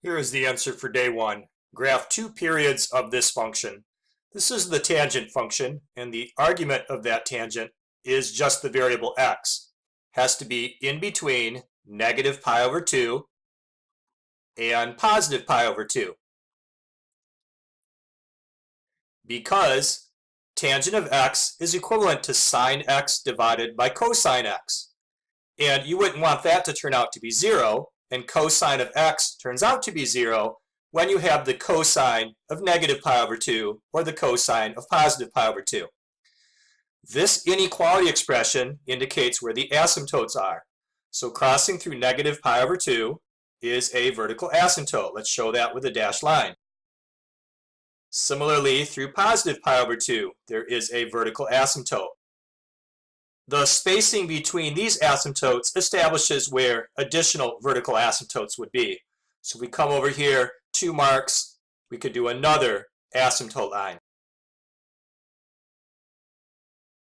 Here is the answer for day one. Graph two periods of this function. This is the tangent function, and the argument of that tangent is just the variable x. Has to be in between negative pi over 2 and positive pi over 2. Because tangent of x is equivalent to sine x divided by cosine x. And you wouldn't want that to turn out to be 0, and cosine of x turns out to be 0 when you have the cosine of negative pi over 2 or the cosine of positive pi over 2. This inequality expression indicates where the asymptotes are. So crossing through negative pi over 2 is a vertical asymptote. Let's show that with a dashed line. Similarly, through positive pi over 2, there is a vertical asymptote. The spacing between these asymptotes establishes where additional vertical asymptotes would be. So we come over here, 2 marks, we could do another asymptote line.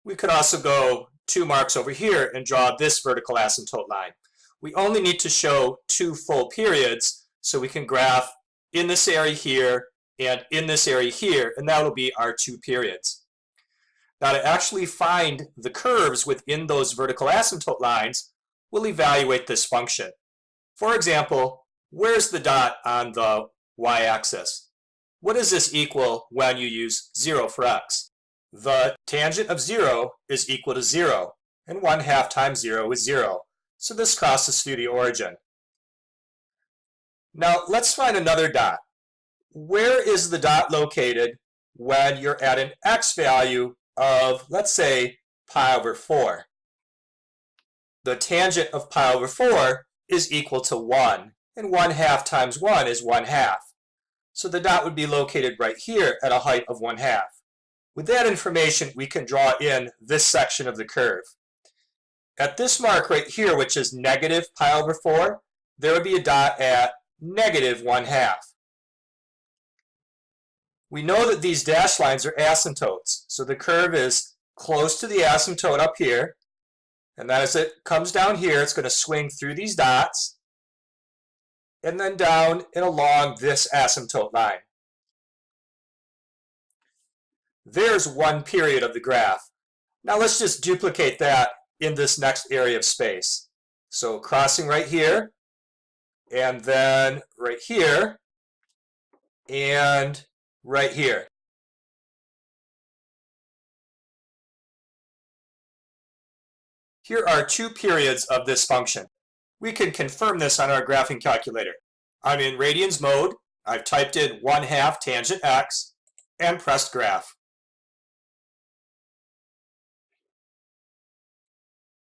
We could also go 2 marks over here and draw this vertical asymptote line. We only need to show 2 full periods, so we can graph in this area here and in this area here, and that will be our 2 periods. Now, to actually find the curves within those vertical asymptote lines, we'll evaluate this function. For example, where's the dot on the y-axis? What does this equal when you use 0 for x? The tangent of 0 is equal to 0, and 1/2 times 0 is 0. So this crosses through the origin. Now, let's find another dot. Where is the dot located when you're at an x value of, let's say, pi over 4? The tangent of pi over 4 is equal to 1, and 1/2 times 1 is 1/2. So the dot would be located right here at a height of 1/2. With that information, we can draw in this section of the curve. At this mark right here, which is negative pi over 4, there would be a dot at negative 1/2. We know that these dashed lines are asymptotes, so the curve is close to the asymptote up here, and then as it comes down here, it's going to swing through these dots, and then down and along this asymptote line. There's 1 period of the graph. Now let's just duplicate that in this next area of space. So crossing right here, and then right here, and right here. Here are 2 periods of this function. We can confirm this on our graphing calculator. I'm in radians mode. I've typed in 1/2 tangent x and pressed graph.